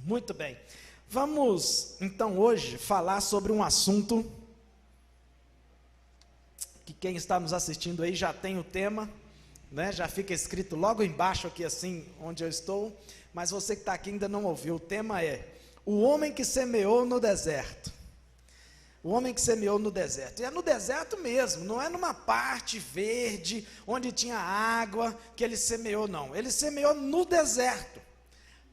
Muito bem. Vamos, então, hoje falar sobre um assunto que quem está nos assistindo aí já tem o tema, né? Já fica escrito logo embaixo aqui assim, onde eu estou, mas você que está aqui ainda não ouviu. O tema é o homem que semeou no deserto. O homem que semeou no deserto. E é no deserto mesmo, não é numa parte verde, onde tinha água, que ele semeou, não. Ele semeou no deserto.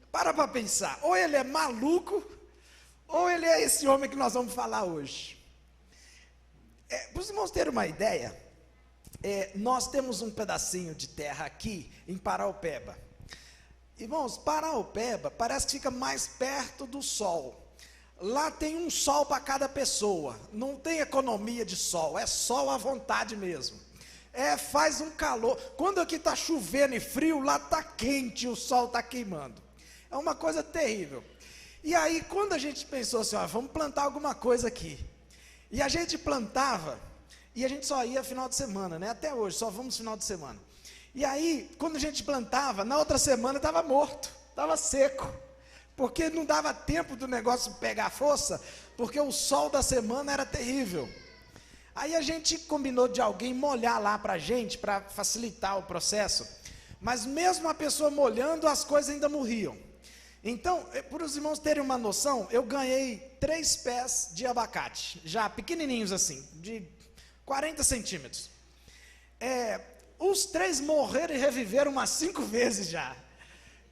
Para pensar, ou ele é maluco, ou ele é esse homem que nós vamos falar hoje. Para os irmãos terem uma ideia, nós temos um pedacinho de terra aqui em Paraupeba. Irmãos, Paraupeba parece que fica mais perto do sol. Lá tem um sol para cada pessoa, não tem economia de sol, é sol à vontade mesmo. Faz um calor, quando aqui está chovendo e frio, lá está quente, o sol está queimando. É uma coisa terrível. E aí, quando a gente pensou assim, vamos plantar alguma coisa aqui. E a gente plantava, e a gente só ia final de semana, né? Até hoje, só vamos final de semana. E aí, quando a gente plantava, na outra semana estava morto, estava seco. Porque não dava tempo do negócio pegar força, porque o sol da semana era terrível. Aí a gente combinou de alguém molhar lá para a gente, para facilitar o processo. Mas mesmo a pessoa molhando, as coisas ainda morriam. Então, para os irmãos terem uma noção, eu ganhei 3 pés de abacate, já pequenininhos assim, de 40 centímetros. Os 3 morreram e reviveram umas 5 vezes já.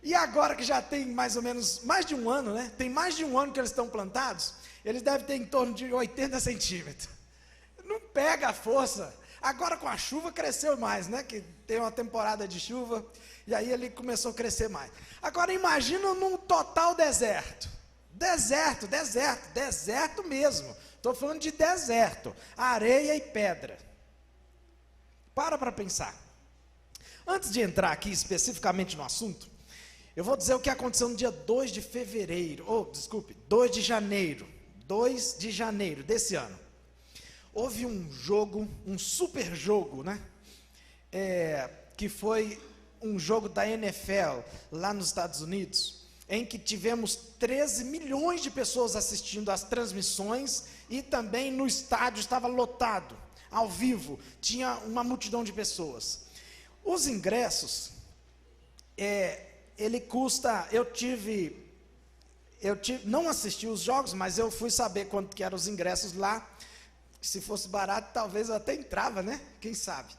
E agora que já tem mais ou menos, mais de um ano, né? Tem mais de um ano que eles estão plantados, eles devem ter em torno de 80 centímetros. Não pega a força. Agora com a chuva cresceu mais, né? Que tem uma temporada de chuva, e aí ele começou a crescer mais. Agora imagina num total deserto. Deserto mesmo. Estou falando de deserto, areia e pedra. Para pensar. Antes de entrar aqui especificamente no assunto, eu vou dizer o que aconteceu no dia 2 de janeiro. 2 de janeiro desse ano. Houve um jogo, um super jogo, né? Que foi um jogo da NFL lá nos Estados Unidos, em que tivemos 13 milhões de pessoas assistindo às transmissões e também no estádio estava lotado, ao vivo, tinha uma multidão de pessoas. Os ingressos, ele custa, eu não assisti os jogos, mas eu fui saber quanto que eram os ingressos lá. Se fosse barato, talvez eu até entrava, né? Quem sabe?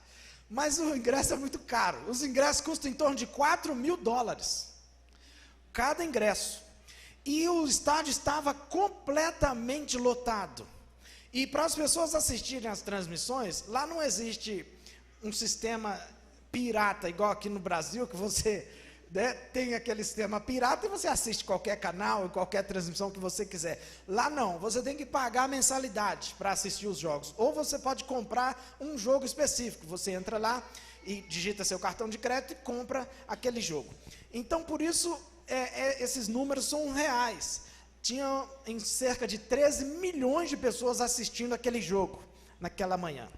Mas o ingresso é muito caro. Os ingressos custam em torno de $4.000. Cada ingresso. E o estádio estava completamente lotado. E para as pessoas assistirem às transmissões, lá não existe um sistema pirata, igual aqui no Brasil, que você... tem aquele sistema pirata e você assiste qualquer canal, qualquer transmissão que você quiser. Lá não, você tem que pagar a mensalidade para assistir os jogos. Ou você pode comprar um jogo específico. Você entra lá e digita seu cartão de crédito e compra aquele jogo. Então, por isso, esses números são reais. Tinha em cerca de 13 milhões de pessoas assistindo aquele jogo naquela manhã.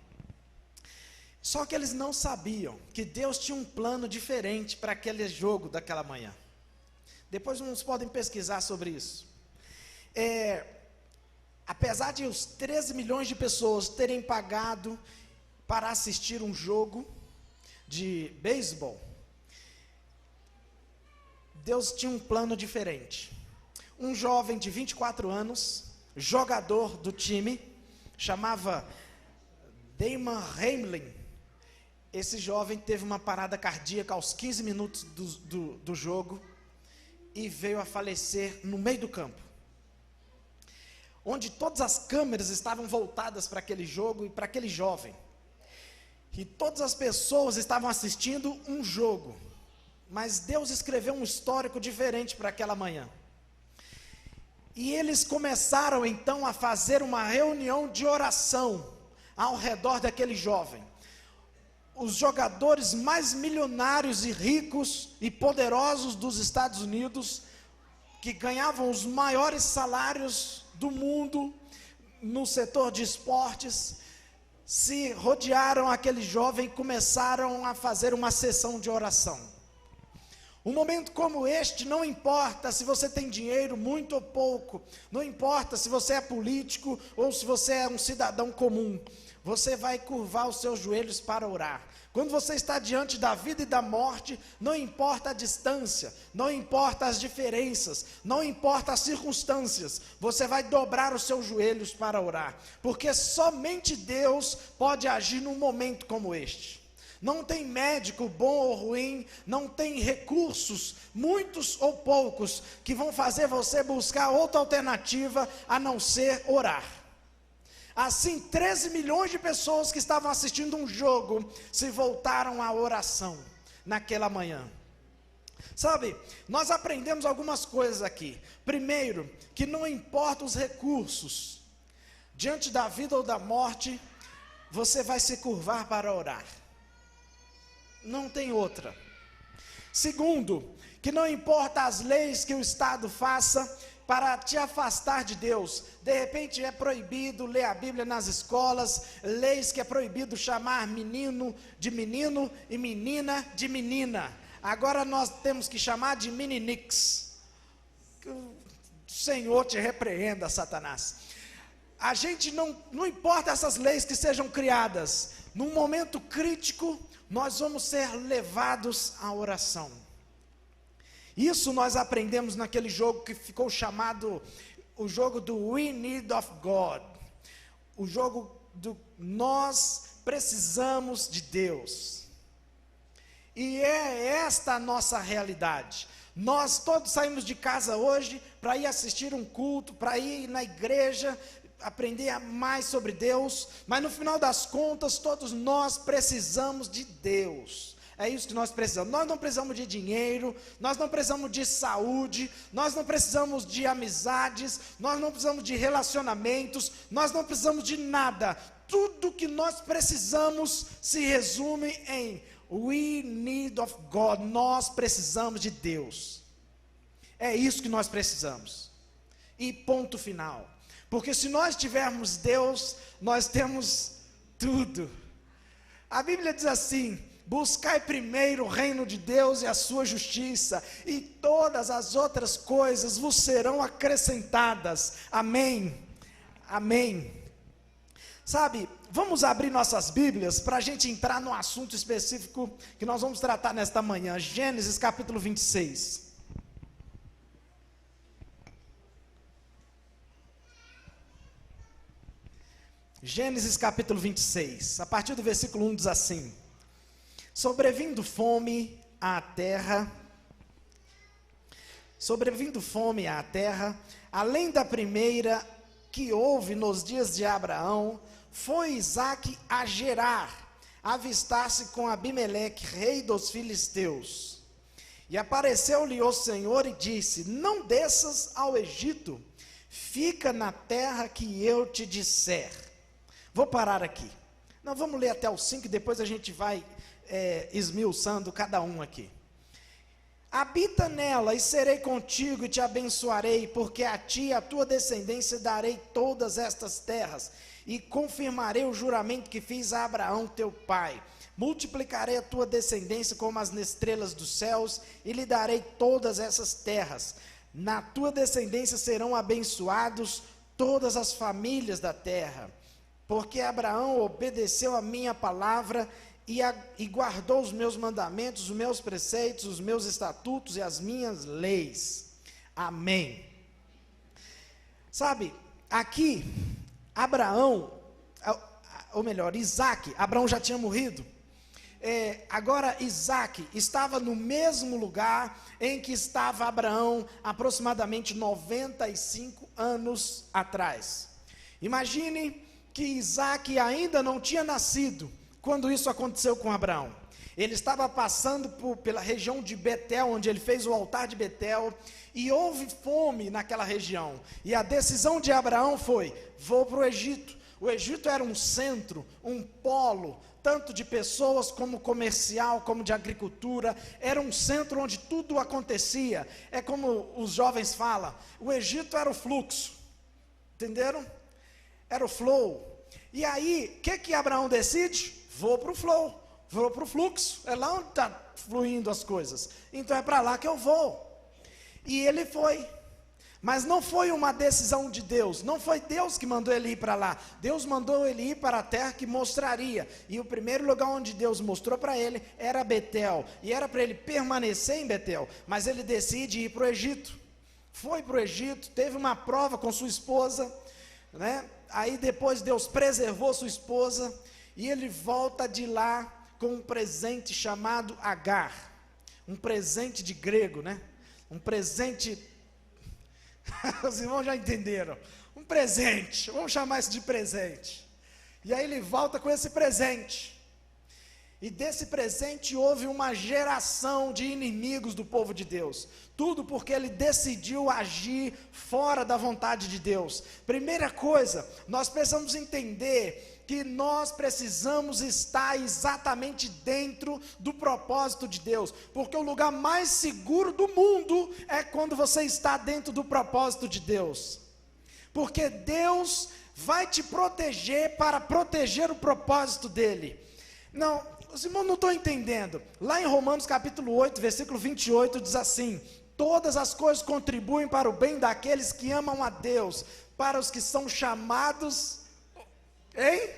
Só que eles não sabiam que Deus tinha um plano diferente para aquele jogo daquela manhã. Depois uns podem pesquisar sobre isso. Apesar de os 13 milhões de pessoas terem pagado para assistir um jogo de beisebol, Deus tinha um plano diferente. Um jovem de 24 anos, jogador do time, chamava Damon Hamlin. Esse jovem teve uma parada cardíaca aos 15 minutos do jogo e veio a falecer no meio do campo, onde todas as câmeras estavam voltadas para aquele jogo e para aquele jovem, e todas as pessoas estavam assistindo um jogo, mas Deus escreveu um histórico diferente para aquela manhã. E eles começaram então a fazer uma reunião de oração ao redor daquele jovem. Os jogadores mais milionários e ricos e poderosos dos Estados Unidos, que ganhavam os maiores salários do mundo no setor de esportes, se rodearam aquele jovem e começaram a fazer uma sessão de oração. Um momento como este, não importa se você tem dinheiro, muito ou pouco, não importa se você é político ou se você é um cidadão comum, você vai curvar os seus joelhos para orar. Quando você está diante da vida e da morte, não importa a distância, não importa as diferenças, não importa as circunstâncias, você vai dobrar os seus joelhos para orar, porque somente Deus pode agir num momento como este. Não tem médico bom ou ruim, não tem recursos, muitos ou poucos, que vão fazer você buscar outra alternativa a não ser orar. Assim, 13 milhões de pessoas que estavam assistindo um jogo se voltaram à oração naquela manhã. Sabe, nós aprendemos algumas coisas aqui. Primeiro, que não importa os recursos, diante da vida ou da morte, você vai se curvar para orar. Não tem outra. Segundo, que não importa as leis que o Estado faça para te afastar de Deus. De repente é proibido ler a Bíblia nas escolas, leis que é proibido chamar menino de menino e menina de menina. Agora nós temos que chamar de meninix. Que o Senhor te repreenda, Satanás. A gente não importa essas leis que sejam criadas, num momento crítico, nós vamos ser levados à oração. Isso nós aprendemos naquele jogo que ficou chamado o jogo do We Need of God. O jogo do nós precisamos de Deus. E é esta a nossa realidade. Nós todos saímos de casa hoje para ir assistir um culto, para ir na igreja, aprender mais sobre Deus, mas no final das contas, todos nós precisamos de Deus. É isso que nós precisamos. Nós não precisamos de dinheiro, nós não precisamos de saúde, nós não precisamos de amizades, nós não precisamos de relacionamentos, nós não precisamos de nada. Tudo que nós precisamos se resume em We need of God. Nós precisamos de Deus. É isso que nós precisamos. E ponto final. Porque se nós tivermos Deus, nós temos tudo. A Bíblia diz assim: buscai primeiro o reino de Deus e a sua justiça, e todas as outras coisas vos serão acrescentadas. Amém, amém. Sabe, vamos abrir nossas Bíblias para a gente entrar no assunto específico que nós vamos tratar nesta manhã. Gênesis capítulo 26. Gênesis capítulo 26, a partir do versículo 1 diz assim: sobrevindo fome à terra, além da primeira que houve nos dias de Abraão, foi Isaque a Gerar, avistar-se com Abimeleque, rei dos filisteus. E apareceu-lhe o Senhor e disse: não desças ao Egito, fica na terra que eu te disser. Vou parar aqui. Não, vamos ler até o 5 e depois a gente vai esmiuçando cada um aqui. Habita nela e serei contigo e te abençoarei, porque a ti e a tua descendência darei todas estas terras, e confirmarei o juramento que fiz a Abraão teu pai. Multiplicarei a tua descendência como as estrelas dos céus, e lhe darei todas essas terras. Na tua descendência serão abençoados todas as famílias da terra, porque Abraão obedeceu a minha palavra e guardou os meus mandamentos, os meus preceitos, os meus estatutos e as minhas leis. Amém. Sabe, aqui, Abraão, ou melhor, Isaque, Abraão já tinha morrido. Agora Isaque estava no mesmo lugar em que estava Abraão aproximadamente 95 anos atrás. Imagine que Isaque ainda não tinha nascido quando isso aconteceu com Abraão. Ele estava passando pela região de Betel, onde ele fez o altar de Betel, e houve fome naquela região, e a decisão de Abraão foi: vou para o Egito. O Egito era um centro, um polo, tanto de pessoas como comercial, como de agricultura, era um centro onde tudo acontecia. É como os jovens falam, o Egito era o fluxo, entenderam? Era o flow. E aí, o que Abraão decide? Vou para o flow. Vou para o fluxo, é lá onde está fluindo as coisas. Então é para lá que eu vou. E ele foi. Mas não foi uma decisão de Deus, não foi Deus que mandou ele ir para lá. Deus mandou ele ir para a terra que mostraria. E o primeiro lugar onde Deus mostrou para ele era Betel. E era para ele permanecer em Betel. Mas ele decide ir para o Egito. Foi para o Egito, teve uma prova com sua esposa, né? Aí depois Deus preservou sua esposa. E ele volta de lá com um presente chamado Agar. Um presente de grego, né? Um presente... Os irmãos já entenderam. Um presente, vamos chamar isso de presente. E aí ele volta com esse presente. E desse presente houve uma geração de inimigos do povo de Deus. Tudo porque ele decidiu agir fora da vontade de Deus. Primeira coisa, nós precisamos entender que nós precisamos estar exatamente dentro do propósito de Deus, porque o lugar mais seguro do mundo é quando você está dentro do propósito de Deus, porque Deus vai te proteger para proteger o propósito dele. Não, os irmãos não estão entendendo. Lá em Romanos capítulo 8, versículo 28 diz assim: todas as coisas contribuem para o bem daqueles que amam a Deus, para os que são chamados... Hein?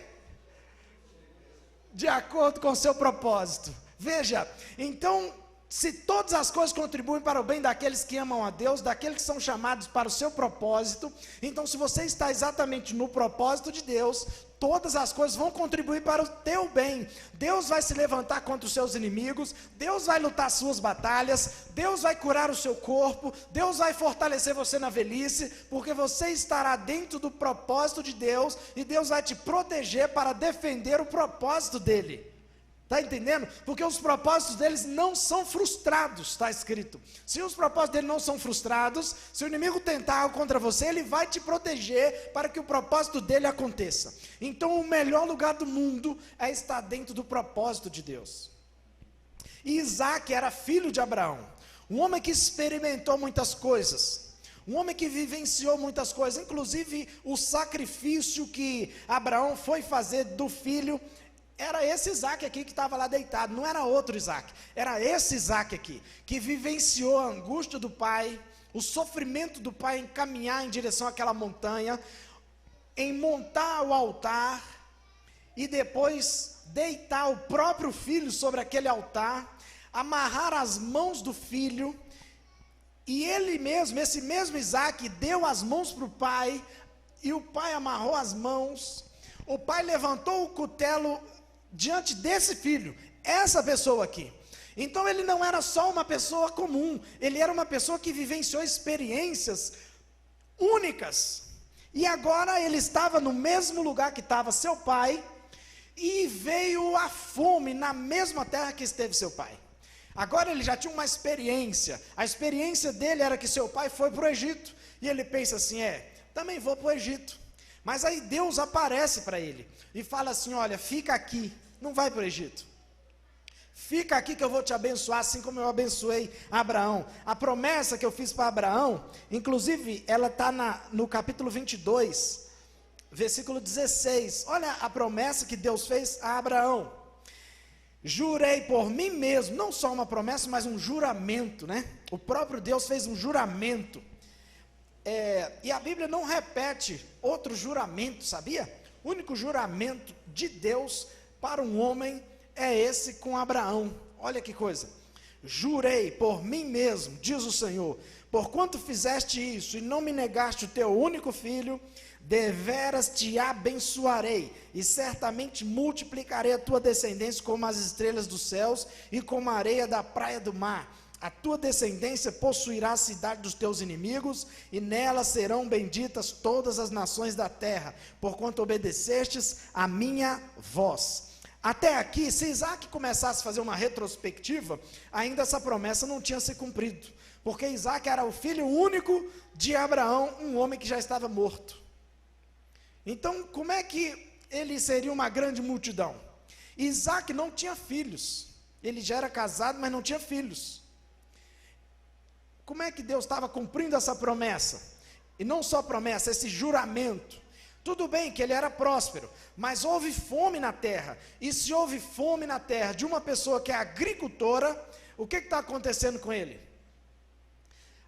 De acordo com o seu propósito. Veja, então, se todas as coisas contribuem para o bem daqueles que amam a Deus, daqueles que são chamados para o seu propósito, então se você está exatamente no propósito de Deus, todas as coisas vão contribuir para o teu bem. Deus vai se levantar contra os seus inimigos, Deus vai lutar suas batalhas, Deus vai curar o seu corpo, Deus vai fortalecer você na velhice, porque você estará dentro do propósito de Deus, e Deus vai te proteger para defender o propósito dele. Está entendendo? Porque os propósitos deles não são frustrados, está escrito. Se os propósitos dele não são frustrados, se o inimigo tentar algo contra você, ele vai te proteger para que o propósito dele aconteça. Então o melhor lugar do mundo é estar dentro do propósito de Deus. E Isaac era filho de Abraão, um homem que experimentou muitas coisas, um homem que vivenciou muitas coisas, inclusive o sacrifício que Abraão foi fazer do filho. Era esse Isaac aqui que estava lá deitado, não era outro Isaac, era esse Isaac aqui, que vivenciou a angústia do pai, o sofrimento do pai em caminhar em direção àquela montanha, em montar o altar, e depois deitar o próprio filho sobre aquele altar, amarrar as mãos do filho, e ele mesmo, esse mesmo Isaac, deu as mãos para o pai, e o pai amarrou as mãos, o pai levantou o cutelo diante desse filho, essa pessoa aqui. Então ele não era só uma pessoa comum, ele era uma pessoa que vivenciou experiências únicas, e agora ele estava no mesmo lugar que estava seu pai, e veio a fome na mesma terra que esteve seu pai. Agora ele já tinha uma experiência, a experiência dele era que seu pai foi para o Egito, e ele pensa assim, também vou para o Egito. Mas aí Deus aparece para ele e fala assim, olha, fica aqui, não vai para o Egito. Fica aqui que eu vou te abençoar, assim como eu abençoei Abraão. A promessa que eu fiz para Abraão, inclusive, ela está no capítulo 22, versículo 16. Olha a promessa que Deus fez a Abraão. Jurei por mim mesmo, não só uma promessa, mas um juramento, né? O próprio Deus fez um juramento. E a Bíblia não repete outro juramento, sabia? O único juramento de Deus para um homem é esse com Abraão. Olha que coisa. Jurei por mim mesmo, diz o Senhor, porquanto fizeste isso e não me negaste o teu único filho, deveras te abençoarei e certamente multiplicarei a tua descendência como as estrelas dos céus e como a areia da praia do mar. A tua descendência possuirá a cidade dos teus inimigos, e nela serão benditas todas as nações da terra, porquanto obedecestes a minha voz. Até aqui, se Isaac começasse a fazer uma retrospectiva, ainda essa promessa não tinha se cumprido, porque Isaac era o filho único de Abraão, um homem que já estava morto. Então, como é que ele seria uma grande multidão? Isaac não tinha filhos, ele já era casado, mas não tinha filhos. Como é que Deus estava cumprindo essa promessa? E não só promessa, esse juramento. Tudo bem que ele era próspero, mas houve fome na terra. E se houve fome na terra de uma pessoa que é agricultora, o que está acontecendo com ele?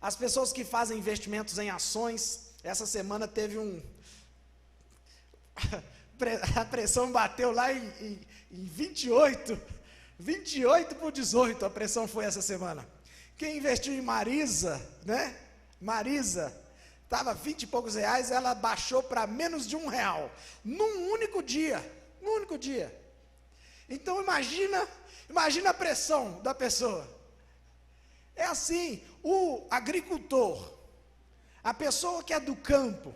As pessoas que fazem investimentos em ações, essa semana teve a pressão bateu lá em 28 por 18, a pressão foi essa semana. Quem investiu em Marisa, né? Marisa, estava 20 e poucos reais, ela baixou para menos de R$1, num único dia. Então imagina a pressão da pessoa. É assim, o agricultor, a pessoa que é do campo,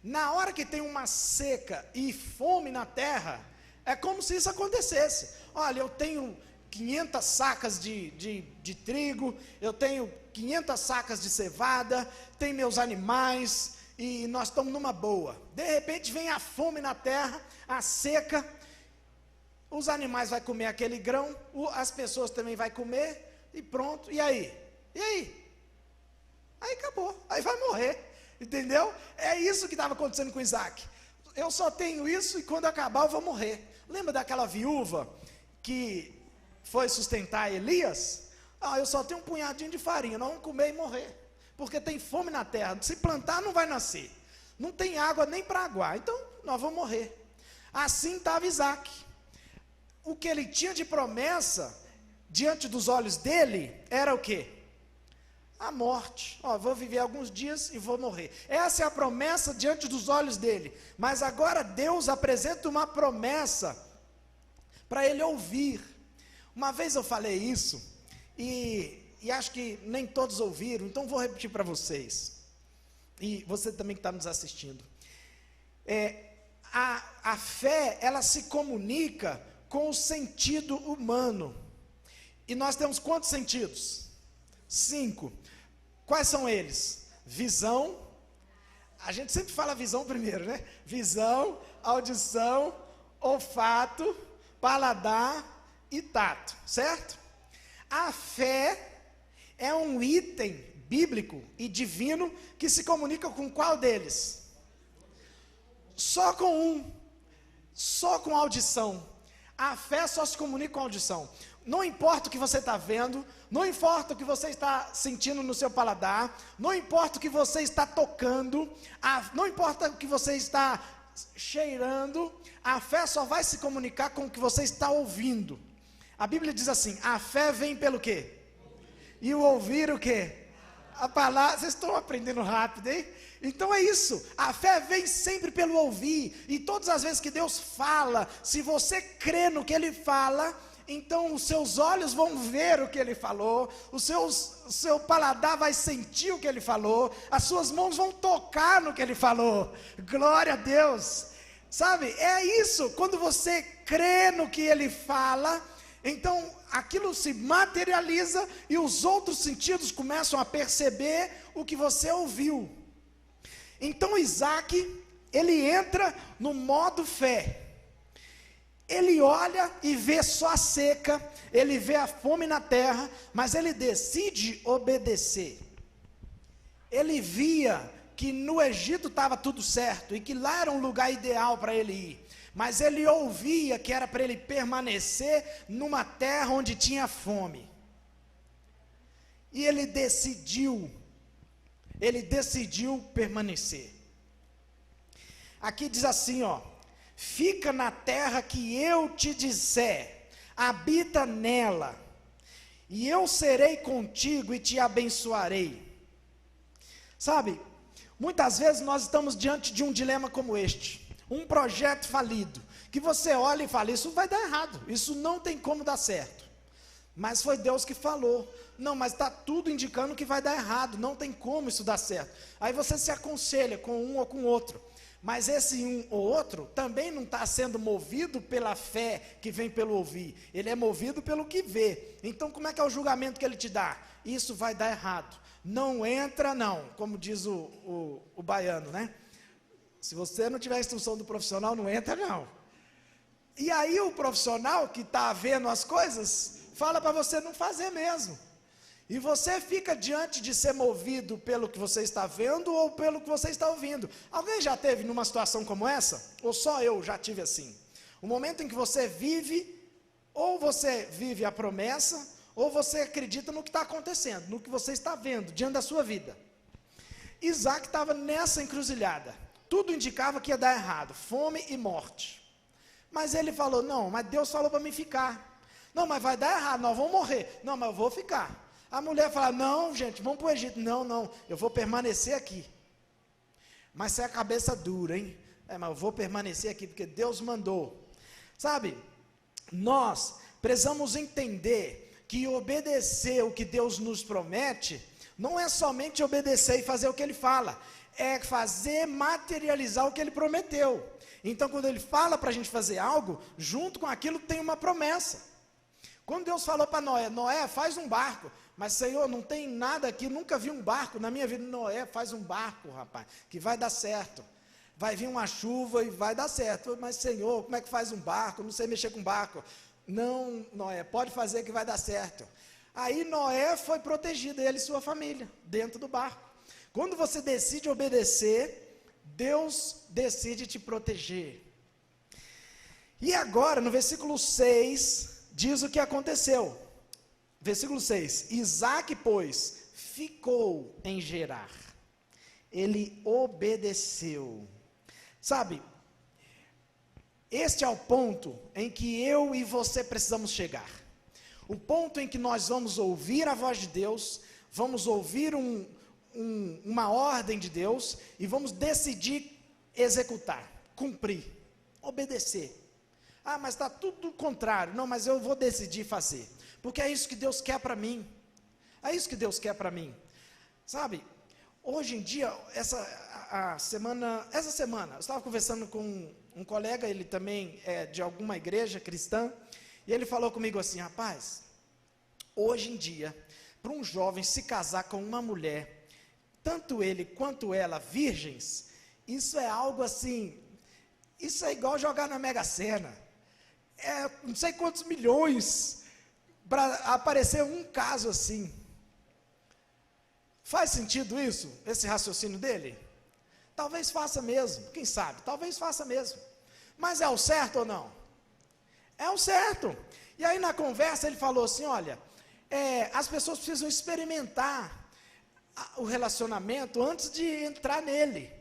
na hora que tem uma seca e fome na terra, é como se isso acontecesse. Olha, eu tenho 500 sacas de trigo, eu tenho 500 sacas de cevada, tem meus animais, e nós estamos numa boa. De repente vem a fome na terra, a seca, os animais vão comer aquele grão, as pessoas também vão comer, e pronto, e aí? Aí acabou, aí vai morrer, entendeu? É isso que estava acontecendo com Isaac. Eu só tenho isso e quando acabar eu vou morrer. Lembra daquela viúva que foi sustentar Elias? Eu só tenho um punhadinho de farinha, nós vamos comer e morrer, porque tem fome na terra, se plantar não vai nascer, não tem água nem para aguar, então nós vamos morrer. Assim estava Isaac. O que ele tinha de promessa diante dos olhos dele era o quê? A morte. Vou viver alguns dias e vou morrer. Essa é a promessa diante dos olhos dele. Mas agora Deus apresenta uma promessa para ele ouvir. Uma vez eu falei isso e acho que nem todos ouviram, então vou repetir para vocês. E você também que está nos assistindo. A fé, ela se comunica com o sentido humano. E nós temos quantos sentidos? 5. Quais são eles? Visão, a gente sempre fala visão primeiro, né? Visão, audição, olfato, paladar e tato, certo? A fé é um item bíblico e divino que se comunica com qual deles? Só com um, só com audição. A fé só se comunica com audição. Não importa o que você está vendo, não importa o que você está sentindo no seu paladar, não importa o que você está tocando, não importa o que você está cheirando, a fé só vai se comunicar com o que você está ouvindo. A Bíblia diz assim, a fé vem pelo quê? E o ouvir o quê? A palavra. Vocês estão aprendendo rápido, hein? Então é isso, a fé vem sempre pelo ouvir, e todas as vezes que Deus fala, se você crê no que Ele fala, então os seus olhos vão ver o que Ele falou, o seu paladar vai sentir o que Ele falou, as suas mãos vão tocar no que Ele falou, glória a Deus, sabe, é isso, quando você crê no que Ele fala, então aquilo se materializa, e os outros sentidos começam a perceber o que você ouviu. Então Isaac, ele entra no modo fé, ele olha e vê só a seca, ele vê a fome na terra, mas ele decide obedecer. Ele via que no Egito estava tudo certo, e que lá era um lugar ideal para ele ir, mas ele ouvia que era para ele permanecer numa terra onde tinha fome, e ele decidiu permanecer. Aqui diz assim, fica na terra que eu te disser, habita nela, e eu serei contigo e te abençoarei. Sabe, muitas vezes nós estamos diante de um dilema como este, um projeto falido, que você olha e fala, isso vai dar errado, isso não tem como dar certo, mas foi Deus que falou, não, mas está tudo indicando que vai dar errado, não tem como isso dar certo, aí você se aconselha com um ou com outro, mas esse um ou outro também não está sendo movido pela fé que vem pelo ouvir, ele é movido pelo que vê. Então como é que é o julgamento que ele te dá? Isso vai dar errado, não entra não, como diz o baiano, né? Se você não tiver a instrução do profissional, não entra não. E aí o profissional que está vendo as coisas, fala para você não fazer mesmo. E você fica diante de ser movido pelo que você está vendo ou pelo que você está ouvindo. Alguém já teve numa situação como essa? Ou só eu já tive assim? O momento em que você vive, ou você vive a promessa, ou você acredita no que está acontecendo, no que você está vendo diante da sua vida. Isaac estava nessa encruzilhada. Tudo indicava que ia dar errado, fome e morte. Mas ele falou, não, mas Deus falou para mim ficar. Não, mas vai dar errado, nós vamos morrer. Não, mas eu vou ficar. A mulher fala, não, gente, vamos para o Egito. Não, eu vou permanecer aqui. Mas você é a cabeça dura, hein? Mas eu vou permanecer aqui, porque Deus mandou. Sabe, nós precisamos entender que obedecer o que Deus nos promete, não é somente obedecer e fazer o que Ele fala, é fazer materializar o que Ele prometeu. Então, quando Ele fala para a gente fazer algo, junto com aquilo tem uma promessa. Quando Deus falou para Noé, Noé, faz um barco. Mas, Senhor, não tem nada aqui, nunca vi um barco na minha vida. Noé, faz um barco, rapaz, que vai dar certo. Vai vir uma chuva e vai dar certo. Mas, Senhor, como é que faz um barco? Não sei mexer com barco. Não, Noé, pode fazer que vai dar certo. Aí Noé foi protegido, ele e sua família, dentro do barco. Quando você decide obedecer, Deus decide te proteger. E agora, no versículo 6, diz o que aconteceu. Versículo 6, Isaac, pois, ficou em Gerar. Ele obedeceu. Sabe, este é o ponto em que eu e você precisamos chegar. O ponto em que nós vamos ouvir a voz de Deus, vamos ouvir uma ordem de Deus e vamos decidir executar, cumprir, obedecer. Ah, mas está tudo contrário. Não, mas eu vou decidir fazer, porque é isso que Deus quer para mim. É isso que Deus quer para mim. Sabe, hoje em dia, essa semana, eu estava conversando com um colega, ele também é de alguma igreja cristã, e ele falou comigo assim, rapaz, hoje em dia, para um jovem se casar com uma mulher, tanto ele quanto ela virgens, isso é algo assim, isso é igual jogar na Mega Sena. É não sei quantos milhões para aparecer um caso assim. Faz sentido isso, esse raciocínio dele? Talvez faça mesmo, quem sabe, talvez faça mesmo. Mas é o certo ou não? É o certo. E aí na conversa ele falou assim, olha, as pessoas precisam experimentar o relacionamento antes de entrar nele.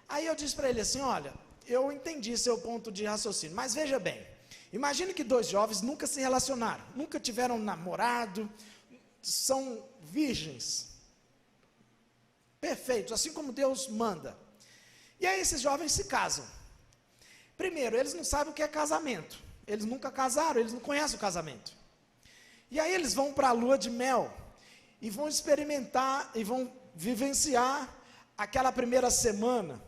Aí eu disse para ele assim, olha, eu entendi seu ponto de raciocínio, mas veja bem, imagine que dois jovens nunca se relacionaram, nunca tiveram namorado, são virgens, perfeitos, assim como Deus manda. E aí esses jovens se casam. Primeiro, eles não sabem o que é casamento, eles nunca casaram, eles não conhecem o casamento. E aí eles vão para a lua de mel, e vão experimentar, e vão vivenciar aquela primeira semana.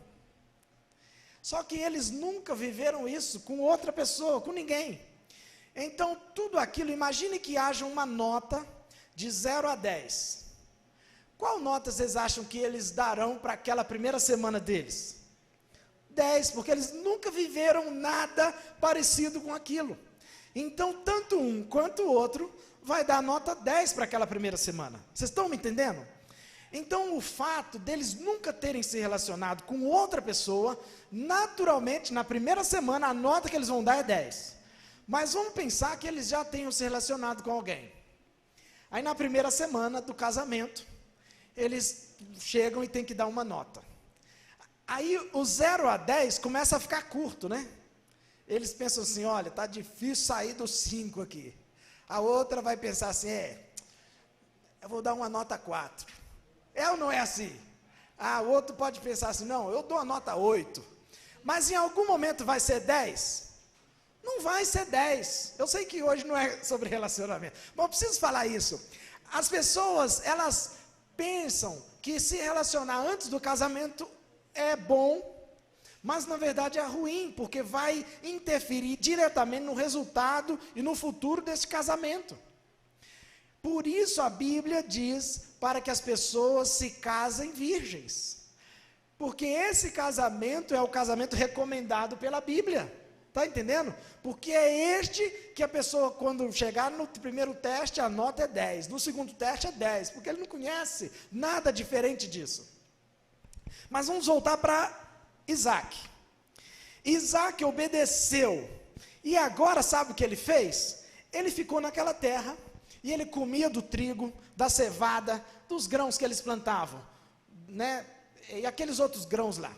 Só que eles nunca viveram isso com outra pessoa, com ninguém. Então, tudo aquilo, imagine que haja uma nota de 0 a 10. Qual nota vocês acham que eles darão para aquela primeira semana deles? 10, porque eles nunca viveram nada parecido com aquilo. Então, tanto um quanto o outro vai dar nota 10 para aquela primeira semana. Vocês estão me entendendo? Então, o fato deles nunca terem se relacionado com outra pessoa, naturalmente, na primeira semana, a nota que eles vão dar é 10. Mas vamos pensar que eles já tenham se relacionado com alguém. Aí, na primeira semana do casamento, eles chegam e têm que dar uma nota. Aí, o 0 a 10 começa a ficar curto, né? Eles pensam assim, olha, está difícil sair do 5 aqui. A outra vai pensar assim, eu vou dar uma nota 4. É ou não é assim? O outro pode pensar assim, não, eu dou a nota 8. Mas em algum momento vai ser 10? Não vai ser 10. Eu sei que hoje não é sobre relacionamento, mas eu preciso falar isso. As pessoas, elas pensam que se relacionar antes do casamento é bom, mas na verdade é ruim, porque vai interferir diretamente no resultado e no futuro desse casamento. Por isso a Bíblia diz para que as pessoas se casem virgens, porque esse casamento é o casamento recomendado pela Bíblia. Está entendendo? Porque é este que a pessoa, quando chegar no primeiro teste, a nota é 10. No segundo teste é 10, porque ele não conhece nada diferente disso. Mas vamos voltar para Isaac. Isaac obedeceu. E agora, sabe o que ele fez? Ele ficou naquela terra, e ele comia do trigo, da cevada, dos grãos que eles plantavam, né? E aqueles outros grãos lá.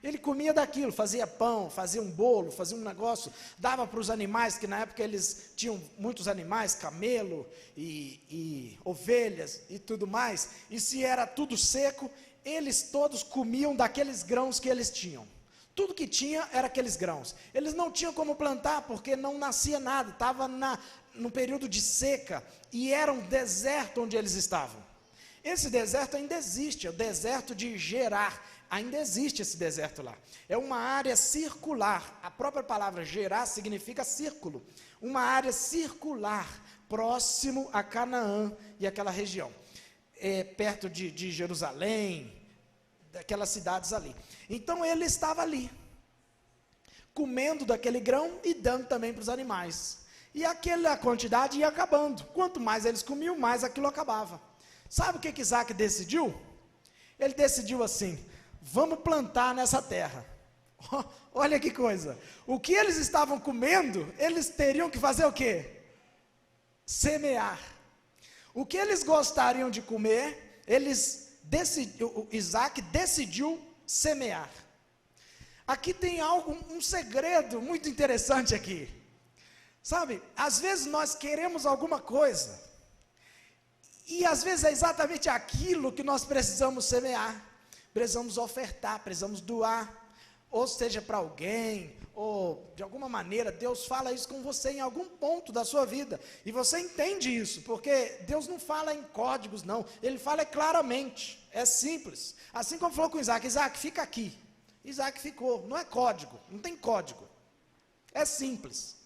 Ele comia daquilo, fazia pão, fazia um bolo, fazia um negócio, dava para os animais, que na época eles tinham muitos animais, camelo e ovelhas e tudo mais, e se era tudo seco, eles todos comiam daqueles grãos que eles tinham. Tudo que tinha era aqueles grãos. Eles não tinham como plantar, porque não nascia nada, estava no período de seca, e era um deserto onde eles estavam. Esse deserto ainda existe, é o deserto de Gerar. Ainda existe esse deserto lá. É uma área circular. A própria palavra Gerar significa círculo. Uma área circular, próximo a Canaã e aquela região. Perto de Jerusalém, daquelas cidades ali. Então ele estava ali, comendo daquele grão e dando também para os animais. E aquela quantidade ia acabando. Quanto mais eles comiam, mais aquilo acabava. Sabe o que Isaac decidiu? Ele decidiu assim: vamos plantar nessa terra. Olha que coisa. O que eles estavam comendo, eles teriam que fazer o quê? Semear. O que eles gostariam de comer, Isaac decidiu semear. Aqui tem um segredo muito interessante aqui. Sabe, às vezes nós queremos alguma coisa, e às vezes é exatamente aquilo que nós precisamos semear. Precisamos ofertar, precisamos doar, ou seja para alguém, ou de alguma maneira Deus fala isso com você em algum ponto da sua vida, e você entende isso, porque Deus não fala em códigos não, Ele fala claramente, é simples, assim como falou com Isaac: Isaac, fica aqui. Isaac ficou, não é código, não tem código, é simples.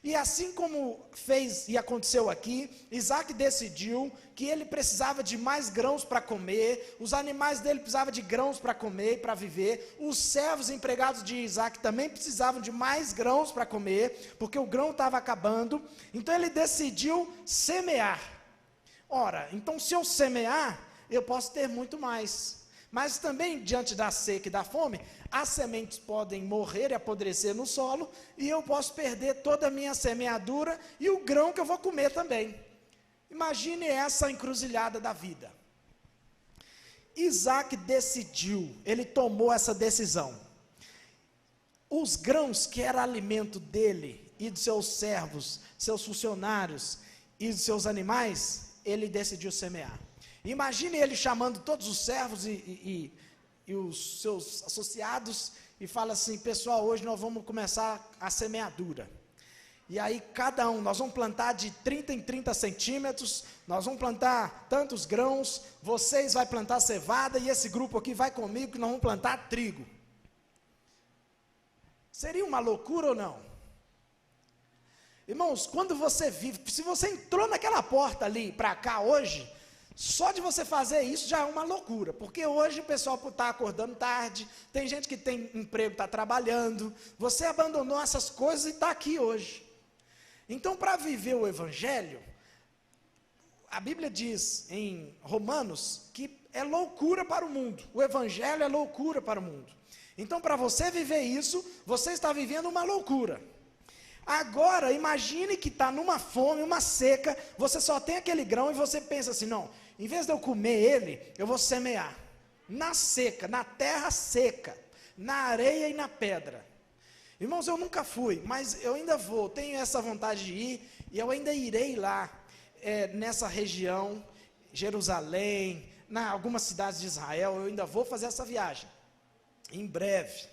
E assim como fez e aconteceu aqui, Isaac decidiu que ele precisava de mais grãos para comer, os animais dele precisavam de grãos para comer e para viver, os servos empregados de Isaac também precisavam de mais grãos para comer, porque o grão estava acabando, então ele decidiu semear. Ora, então se eu semear, eu posso ter muito mais. Mas também, diante da seca e da fome, as sementes podem morrer e apodrecer no solo, e eu posso perder toda a minha semeadura e o grão que eu vou comer também. Imagine essa encruzilhada da vida. Isaac decidiu, ele tomou essa decisão. Os grãos que era alimento dele e dos seus servos, seus funcionários e dos seus animais, ele decidiu semear. Imagine ele chamando todos os servos e os seus associados e fala assim: pessoal, hoje nós vamos começar a semeadura. E aí cada um, nós vamos plantar de 30 em 30 centímetros, nós vamos plantar tantos grãos, vocês vão plantar cevada e esse grupo aqui vai comigo que nós vamos plantar trigo. Seria uma loucura ou não? Irmãos, quando você vive, se você entrou naquela porta ali para cá hoje, só de você fazer isso já é uma loucura, porque hoje o pessoal está acordando tarde, tem gente que tem emprego, está trabalhando, você abandonou essas coisas e está aqui hoje. Então, para viver o Evangelho, a Bíblia diz em Romanos que é loucura para o mundo, o Evangelho é loucura para o mundo. Então, para você viver isso, você está vivendo uma loucura. Agora, imagine que está numa fome, uma seca, você só tem aquele grão e você pensa assim: não, em vez de eu comer ele, eu vou semear na seca, na terra seca, na areia e na pedra. Irmãos, eu nunca fui, mas eu ainda vou, tenho essa vontade de ir, e eu ainda irei lá, nessa região, Jerusalém, algumas cidades de Israel, eu ainda vou fazer essa viagem, em breve.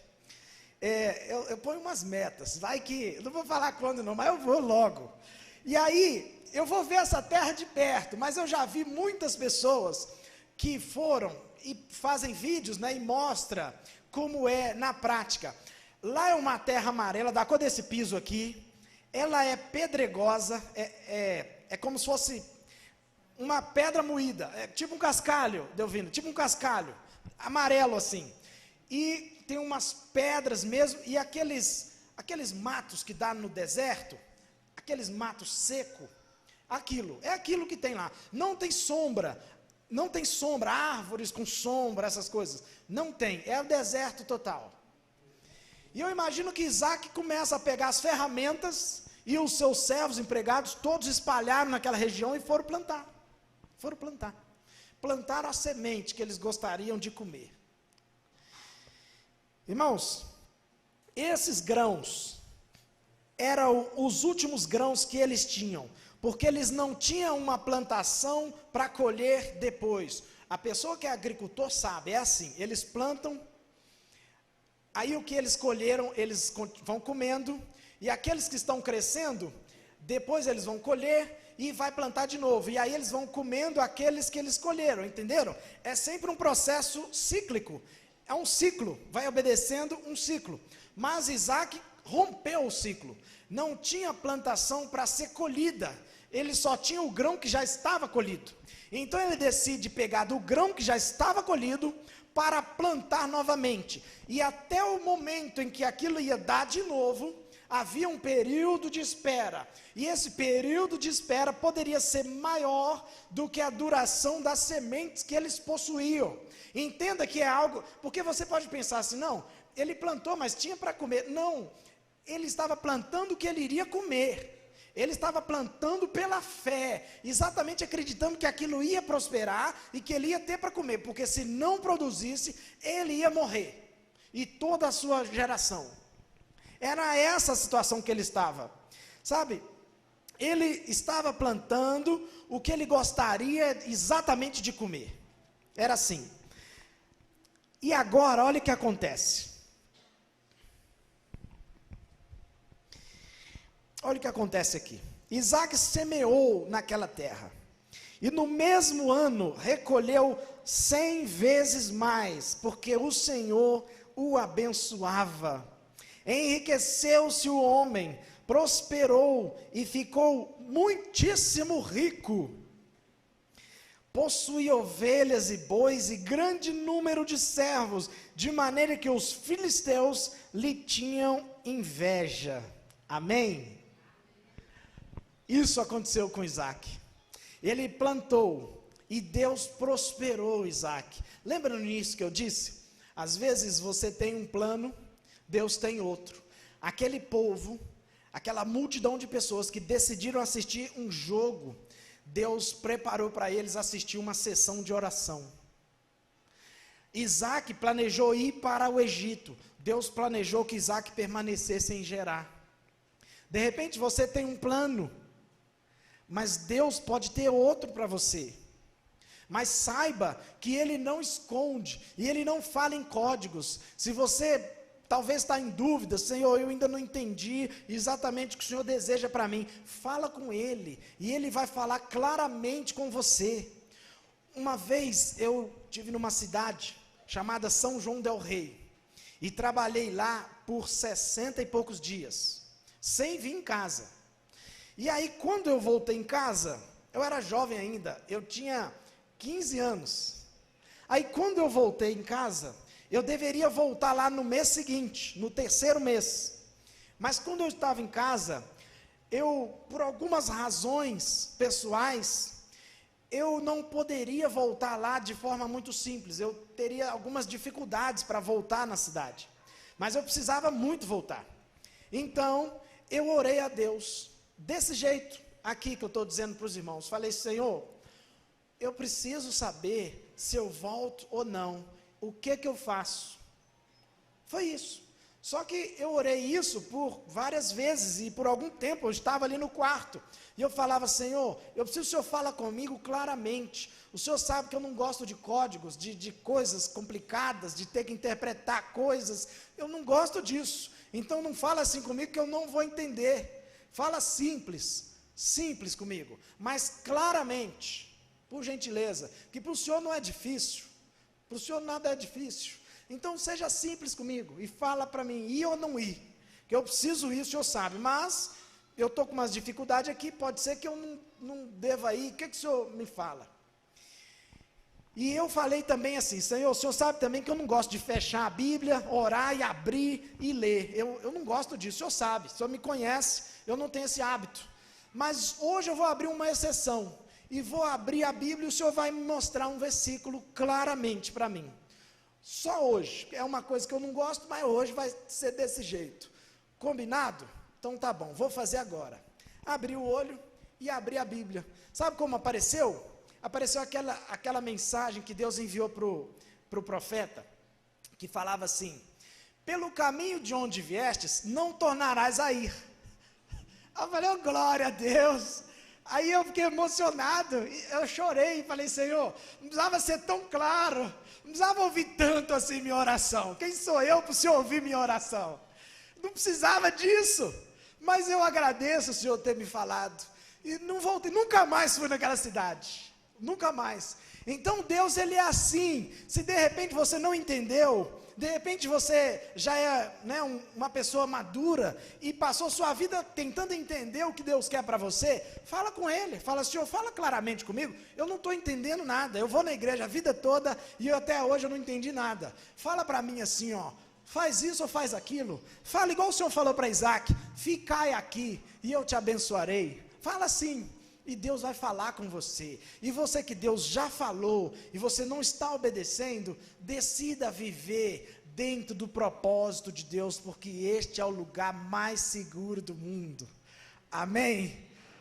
Eu ponho umas metas, vai que, eu não vou falar quando não, mas eu vou logo. E aí, eu vou ver essa terra de perto, mas eu já vi muitas pessoas que foram e fazem vídeos, né, e mostra como é na prática. Lá é uma terra amarela, da cor desse piso aqui, ela é pedregosa, é como se fosse uma pedra moída, tipo um cascalho, Delvino, tipo um cascalho, amarelo assim, e tem umas pedras mesmo, e aqueles matos que dá no deserto, aqueles matos secos, é aquilo que tem lá. Não tem sombra, árvores com sombra, essas coisas. Não tem, é o deserto total. E eu imagino que Isaac começa a pegar as ferramentas e os seus servos, empregados, todos espalharam naquela região e foram plantar. Plantaram a semente que eles gostariam de comer. Irmãos, esses grãos eram os últimos grãos que eles tinham, porque eles não tinham uma plantação para colher depois. A pessoa que é agricultor sabe, é assim, eles plantam, aí o que eles colheram, eles vão comendo, e aqueles que estão crescendo, depois eles vão colher e vai plantar de novo, e aí eles vão comendo aqueles que eles colheram, entenderam? É sempre um processo cíclico, é um ciclo, vai obedecendo um ciclo. Mas Isaac rompeu o ciclo, não tinha plantação para ser colhida, ele só tinha o grão que já estava colhido. Então ele decide pegar do grão que já estava colhido para plantar novamente. E até o momento em que aquilo ia dar de novo, havia um período de espera. E esse período de espera poderia ser maior do que a duração das sementes que eles possuíam. Entenda que é algo, porque você pode pensar assim, não, ele plantou, mas tinha para comer. Não, ele estava plantando o que ele iria comer. Ele estava plantando pela fé, exatamente acreditando que aquilo ia prosperar e que ele ia ter para comer, porque se não produzisse, ele ia morrer, e toda a sua geração. Era essa a situação que ele estava, sabe? Ele estava plantando o que ele gostaria exatamente de comer, era assim. E agora, olha o que acontece. Olha o que acontece aqui. Isaac semeou naquela terra, e no mesmo ano recolheu 100 vezes mais, porque o Senhor o abençoava. Enriqueceu-se o homem, prosperou e ficou muitíssimo rico. Possuía ovelhas e bois e grande número de servos, de maneira que os filisteus lhe tinham inveja. Amém? Isso aconteceu com Isaac. Ele plantou e Deus prosperou Isaac. Lembra no início que eu disse? Às vezes você tem um plano, Deus tem outro. Aquele povo, aquela multidão de pessoas que decidiram assistir um jogo, Deus preparou para eles assistir uma sessão de oração. Isaac planejou ir para o Egito. Deus planejou que Isaac permanecesse em Gerar. De repente você tem um plano, mas Deus pode ter outro para você. Mas saiba que Ele não esconde, e Ele não fala em códigos. Se você talvez está em dúvida, Senhor, eu ainda não entendi exatamente o que o Senhor deseja para mim, fala com Ele, e Ele vai falar claramente com você. Uma vez eu estive numa cidade chamada São João del Rei, e trabalhei lá por 60 e poucos dias, sem vir em casa. E aí quando eu voltei em casa, eu era jovem ainda, eu tinha 15 anos. Aí quando eu voltei em casa, eu deveria voltar lá no mês seguinte, no terceiro mês. Mas quando eu estava em casa, por algumas razões pessoais, eu não poderia voltar lá de forma muito simples. Eu teria algumas dificuldades para voltar na cidade. Mas eu precisava muito voltar. Então, eu orei a Deus. Desse jeito, aqui que eu estou dizendo para os irmãos, falei, Senhor, eu preciso saber se eu volto ou não, o que eu faço? Foi isso. Só que eu orei isso por várias vezes, e por algum tempo eu estava ali no quarto, e eu falava, Senhor, eu preciso que o Senhor fale comigo claramente. O Senhor sabe que eu não gosto de códigos, de coisas complicadas, de ter que interpretar coisas, eu não gosto disso. Então não fala assim comigo que eu não vou entender. Fala simples comigo, mas claramente, por gentileza, que para o Senhor não é difícil, para o Senhor nada é difícil, então seja simples comigo, e fala para mim, ir ou não ir, que eu preciso ir, o Senhor sabe, mas eu estou com umas dificuldades aqui, pode ser que eu não deva ir, o que o Senhor me fala? E eu falei também assim, Senhor, o Senhor sabe também que eu não gosto de fechar a Bíblia, orar e abrir e ler. Eu não gosto disso, o Senhor sabe, o Senhor me conhece, eu não tenho esse hábito. Mas hoje eu vou abrir uma exceção, e vou abrir a Bíblia e o Senhor vai me mostrar um versículo claramente para mim. Só hoje, é uma coisa que eu não gosto, mas hoje vai ser desse jeito. Combinado? Então tá bom, vou fazer agora. Abri o olho e abri a Bíblia. Sabe como apareceu? Apareceu aquela mensagem que Deus enviou para o profeta, que falava assim: pelo caminho de onde viestes, não tornarás a ir. Eu falei, oh, glória a Deus. Aí eu fiquei emocionado, eu chorei e falei, Senhor, não precisava ser tão claro, não precisava ouvir tanto assim minha oração. Quem sou eu para o Senhor ouvir minha oração? Não precisava disso, mas eu agradeço o Senhor ter me falado. E não voltei, nunca mais fui naquela cidade. Nunca mais. Então Deus, ele é assim. Se de repente você não entendeu, de repente você já é, né, uma pessoa madura e passou sua vida tentando entender o que Deus quer para você, fala com ele, fala, Senhor, fala claramente comigo, eu não estou entendendo nada, eu vou na igreja a vida toda e até hoje eu não entendi nada, fala para mim assim, ó, faz isso ou faz aquilo, fala igual o Senhor falou para Isaac, ficai aqui e eu te abençoarei, fala assim. E Deus vai falar com você, e você que Deus já falou, e você não está obedecendo, decida viver dentro do propósito de Deus, porque este é o lugar mais seguro do mundo, amém?